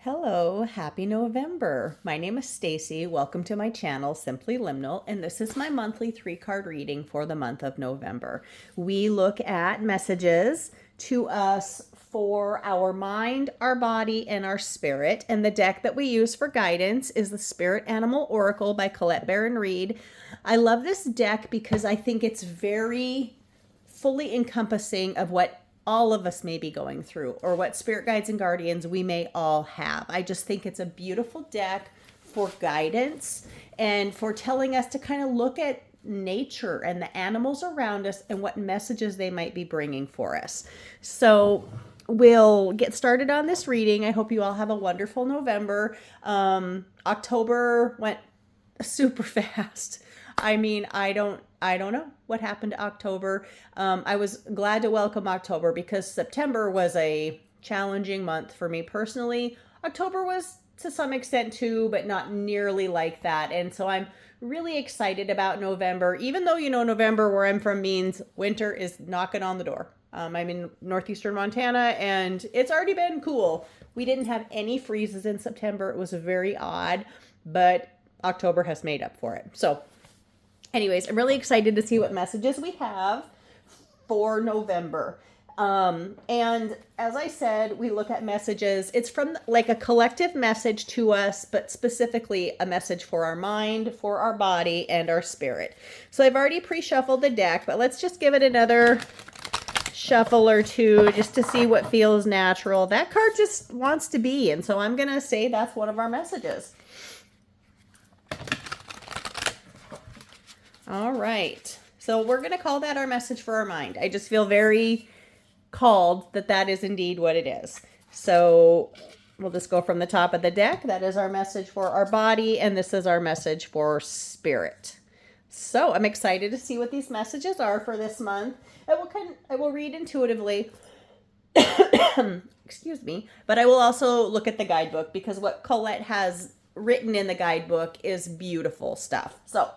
Hello, happy November. My name is Stacy. Welcome to my channel, Simply Liminal, and this is my monthly 3-card reading for the month of November. We look at messages to us for our mind, our body, and our spirit. And the deck that we use for guidance is the Spirit Animal Oracle by Colette Baron Reed. I love this deck because I think it's very fully encompassing of what all of us may be going through or what spirit guides and guardians we may all have. I just think it's a beautiful deck for guidance and for telling us to kind of look at nature and the animals around us and what messages they might be bringing for us. So we'll get started on this reading. I hope you all have a wonderful November. October went super fast. I mean, I don't know what happened to October. I was glad to welcome October because September was a challenging month for me personally. October was to some extent too, but not nearly like that. And so I'm really excited about November, even though, November where I'm from means winter is knocking on the door. I'm in northeastern Montana and it's already been cool. We didn't have any freezes in September. It was very odd, but October has made up for it. So anyways, I'm really excited to see what messages we have for November. And as I said, we look at messages. It's from like a collective message to us, but specifically a message for our mind, for our body, and our spirit. So I've already pre-shuffled the deck, but let's just give it another shuffle or two just to see what feels natural. That card just wants to be, and so I'm going to say that's one of our messages. All right. So we're going to call that our message for our mind. I just feel very called that is indeed what it is. So we'll just go from the top of the deck. That is our message for our body, and this is our message for spirit. So I'm excited to see what these messages are for this month. I will read intuitively. Excuse me. But I will also look at the guidebook because what Colette has written in the guidebook is beautiful stuff. So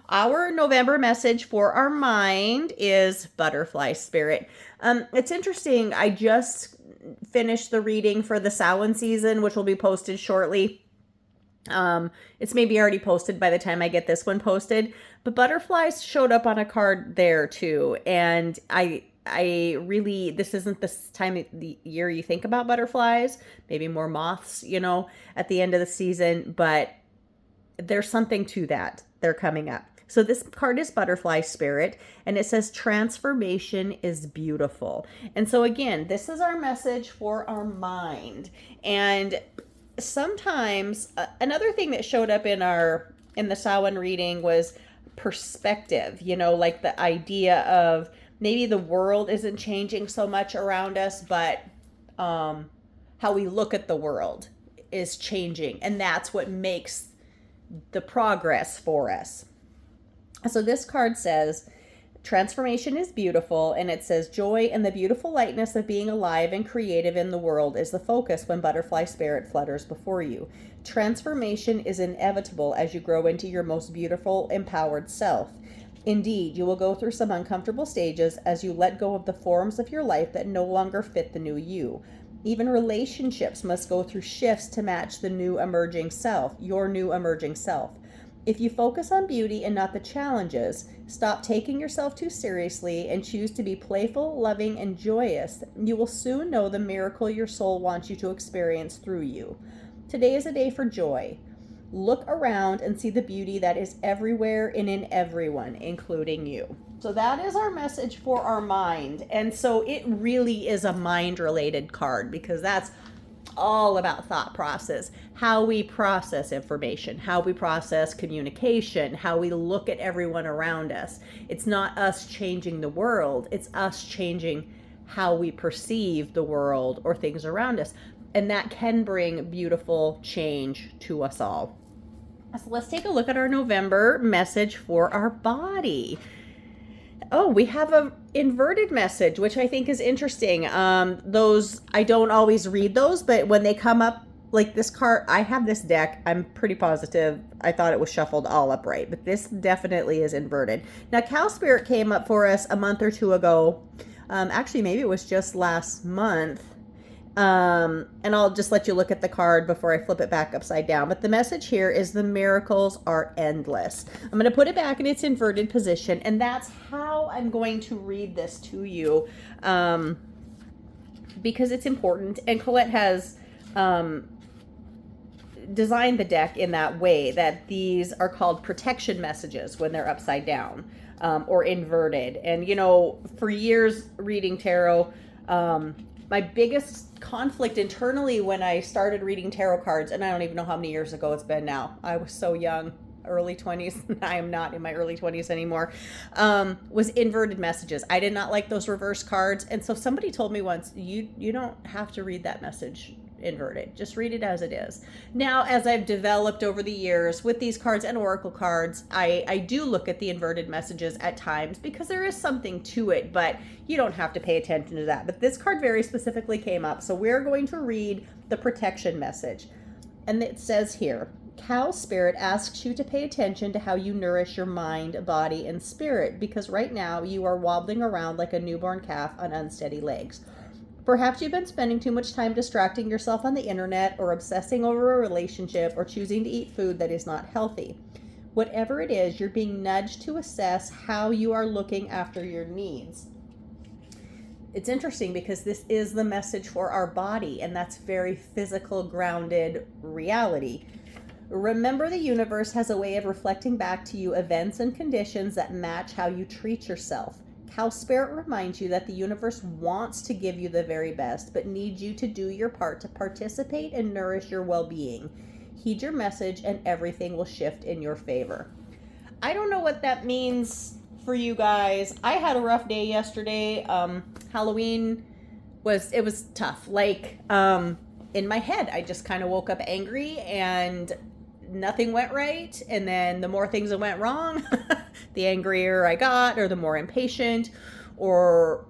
our November message for our mind is butterfly spirit. It's interesting. I just finished the reading for the Samhain season, which will be posted shortly. It's maybe already posted by the time I get this one posted, but butterflies showed up on a card there too. And I really, this isn't the time of the year you think about butterflies, maybe more moths, at the end of the season, but there's something to that. They're coming up. So this card is butterfly spirit, and it says transformation is beautiful. And so again, this is our message for our mind. And sometimes another thing that showed up in the Samhain reading was perspective, like the idea of maybe the world isn't changing so much around us, but how we look at the world is changing. And that's what makes the progress for us. So this card says transformation is beautiful, and it says joy and the beautiful lightness of being alive and creative in the world is the focus when butterfly spirit flutters before you. Transformation is inevitable as you grow into your most beautiful, empowered self. Indeed, you will go through some uncomfortable stages as you let go of the forms of your life that no longer fit the new you. Even relationships must go through shifts to match the new emerging self, your new emerging self. If you focus on beauty and not the challenges, stop taking yourself too seriously, and choose to be playful, loving, and joyous, you will soon know the miracle your soul wants you to experience through you. Today is a day for joy. Look around and see the beauty that is everywhere and in everyone, including you. So that is our message for our mind. And so it really is a mind-related card because that's all about thought process, how we process information, how we process communication, how we look at everyone around us. It's not us changing the world, it's us changing how we perceive the world or things around us. And that can bring beautiful change to us all. So let's take a look at our November message for our body. Oh, we have a inverted message, which I think is interesting. Those, I don't always read those, but when they come up like this card, I have this deck. I'm pretty positive. I thought it was shuffled all upright, but this definitely is inverted. Now, Cow Spirit came up for us a month or two ago. Actually, maybe it was just last month. And I'll just let you look at the card before I flip it back upside down. But the message here is the miracles are endless. I'm going to put it back in its inverted position, and that's how I'm going to read this to you, because it's important. And Colette has designed the deck in that way that these are called protection messages when they're upside down, or inverted. And, you know, for years reading tarot, my biggest conflict internally when I started reading tarot cards, and I don't even know how many years ago it's been now. I was so young, early 20s. I am not in my early 20s anymore. Was inverted messages. I did not like those reverse cards. And so somebody told me once, you don't have to read that message inverted. Just read it as it is. Now, as I've developed over the years with these cards and oracle cards, I do look at the inverted messages at times because there is something to it, but you don't have to pay attention to that. But this card very specifically came up, so we're going to read the protection message. And it says here, Cow Spirit asks you to pay attention to how you nourish your mind, body, and spirit, because right now you are wobbling around like a newborn calf on unsteady legs. Perhaps you've been spending too much time distracting yourself on the internet, or obsessing over a relationship, or choosing to eat food that is not healthy. Whatever it is, you're being nudged to assess how you are looking after your needs. It's interesting because this is the message for our body, and that's very physical, grounded reality. Remember, the universe has a way of reflecting back to you events and conditions that match how you treat yourself. Cow Spirit reminds you that the universe wants to give you the very best, but needs you to do your part to participate and nourish your well-being. Heed your message and everything will shift in your favor. I don't know what that means for you guys. I had a rough day yesterday. Halloween was tough. Like, in my head, I just kind of woke up angry and nothing went right. And then the more things that went wrong, the angrier I got, or the more impatient or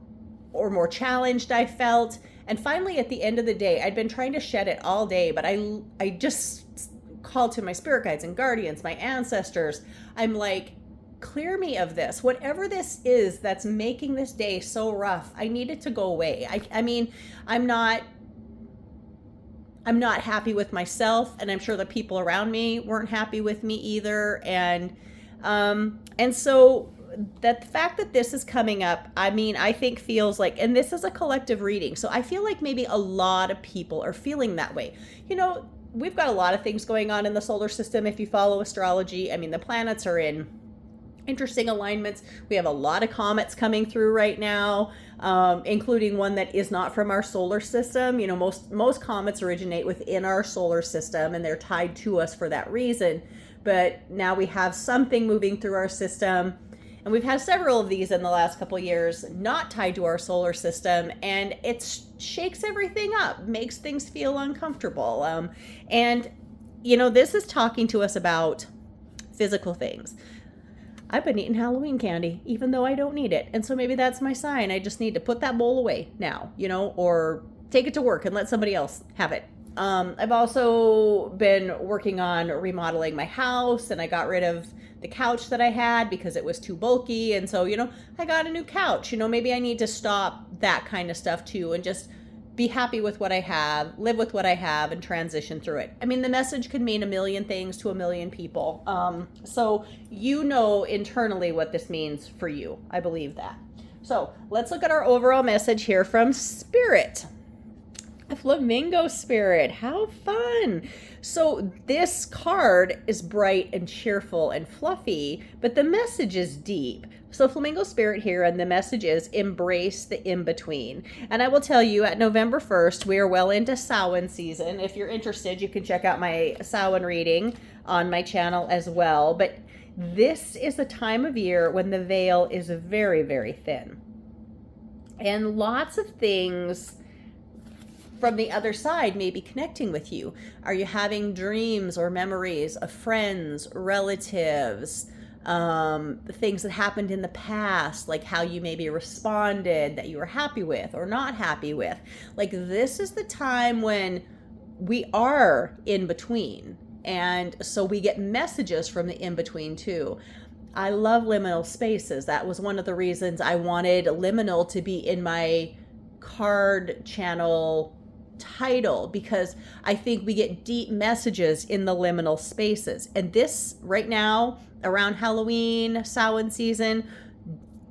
more challenged I felt. And finally, at the end of the day, I'd been trying to shed it all day, but I just called to my spirit guides and guardians, my ancestors. I'm like, clear me of this. Whatever this is that's making this day so rough, I need it to go away. I mean, I'm not happy with myself, and I'm sure the people around me weren't happy with me either. And so that the fact that this is coming up, I mean, I think feels like, and this is a collective reading, so I feel like maybe a lot of people are feeling that way. You know, we've got a lot of things going on in the solar system. If you follow astrology, I mean, the planets are in interesting alignments. We have a lot of comets coming through right now, including one that is not from our solar system. You know, most comets originate within our solar system, and they're tied to us for that reason. But now we have something moving through our system, and we've had several of these in the last couple years not tied to our solar system, and it shakes everything up, makes things feel uncomfortable. And, you know, this is talking to us about physical things. I've been eating Halloween candy, even though I don't need it. And so maybe that's my sign. I just need to put that bowl away now, you know, or take it to work and let somebody else have it. I've also been working on remodeling my house, and I got rid of the couch that I had because it was too bulky. And so, you know, I got a new couch. You know, maybe I need to stop that kind of stuff too, and just be happy with what I have, live with what I have, and transition through it. I mean, the message could mean a million things to a million people. So you know internally what this means for you. I believe that. So let's look at our overall message here from Spirit. A flamingo spirit. How fun. So this card is bright and cheerful and fluffy, but the message is deep. So flamingo spirit here, and the message is embrace the in-between. And I will tell you, at November 1st, we are well into Samhain season. If you're interested, you can check out my Samhain reading on my channel as well. But this is the time of year when the veil is very, very thin. And lots of things from the other side may be connecting with you. Are you having dreams or memories of friends, relatives, things that happened in the past, like how you maybe responded that you were happy with or not happy with? Like, this is the time when we are in between, and so we get messages from the in between too. I love liminal spaces. That was one of the reasons I wanted liminal to be in my card channel title because I think we get deep messages in the liminal spaces. And this right now around Halloween, Samhain season,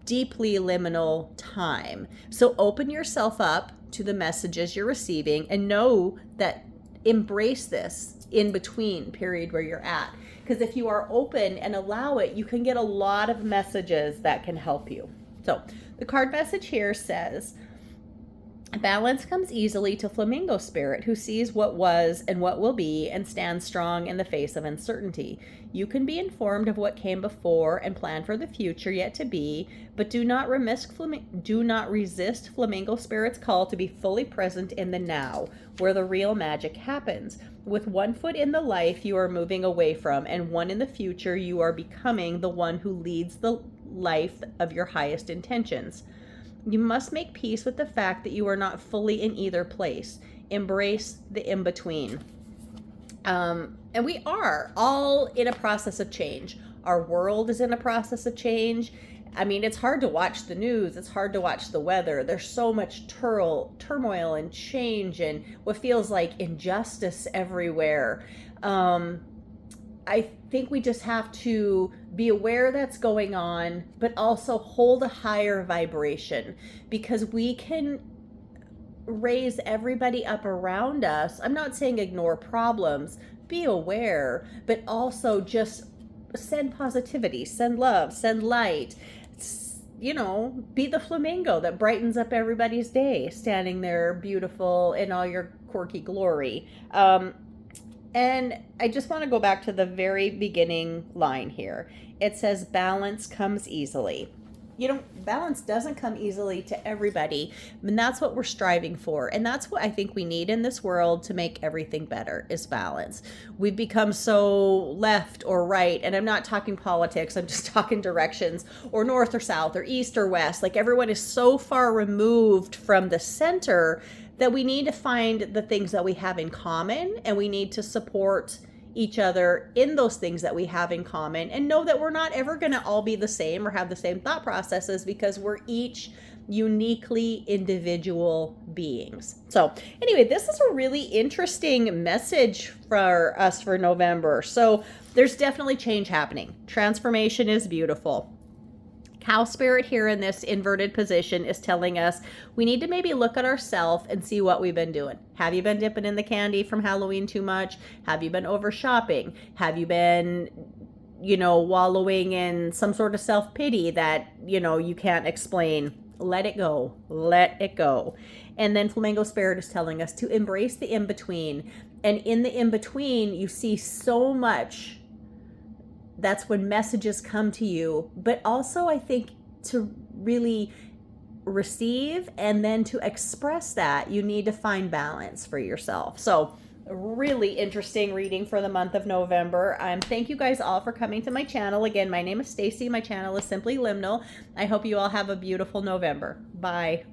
deeply liminal time. So open yourself up to the messages you're receiving and know that embrace this in between period where you're at. Because if you are open and allow it, you can get a lot of messages that can help you. So the card message here says, balance comes easily to Flamingo Spirit, who sees what was and what will be and stands strong in the face of uncertainty. You can be informed of what came before and plan for the future yet to be, but do not resist Flamingo Spirit's call to be fully present in the now, where the real magic happens. With one foot in the life you are moving away from, and one in the future, you are becoming the one who leads the life of your highest intentions. You must make peace with the fact that you are not fully in either place. Embrace the in-between. And we are all in a process of change. Our world is in a process of change. I mean, it's hard to watch the news. It's hard to watch the weather. There's so much turmoil and change and what feels like injustice everywhere. I think we just have to be aware that's going on, but also hold a higher vibration, because we can raise everybody up around us. I'm not saying ignore problems, be aware, but also just send positivity, send love, send light. Be the flamingo that brightens up everybody's day, standing there beautiful in all your quirky glory. And I just want to go back to the very beginning line here. It says balance comes easily. Balance doesn't come easily to everybody, and that's what we're striving for. And that's what I think we need in this world to make everything better, is balance. We've become so left or right, and I'm not talking politics, I'm just talking directions, or north or south, or east or west. Like, everyone is so far removed from the center that we need to find the things that we have in common, and we need to support each other in those things that we have in common, and know that we're not ever going to all be the same or have the same thought processes, because we're each uniquely individual beings. So anyway, this is a really interesting message for us for November. So there's definitely change happening. Transformation is beautiful. Cow spirit here in this inverted position is telling us we need to maybe look at ourselves and see what we've been doing. Have you been dipping in the candy from Halloween too much? Have you been over shopping? Have you been, wallowing in some sort of self-pity that, you can't explain? Let it go. Let it go. And then Flamingo Spirit is telling us to embrace the in-between. And in the in-between, you see so much. That's when messages come to you, but also I think to really receive and then to express that, you need to find balance for yourself. So really interesting reading for the month of November. Thank you guys all for coming to my channel. Again, my name is Stacy. My channel is Simply Liminal. I hope you all have a beautiful November. Bye.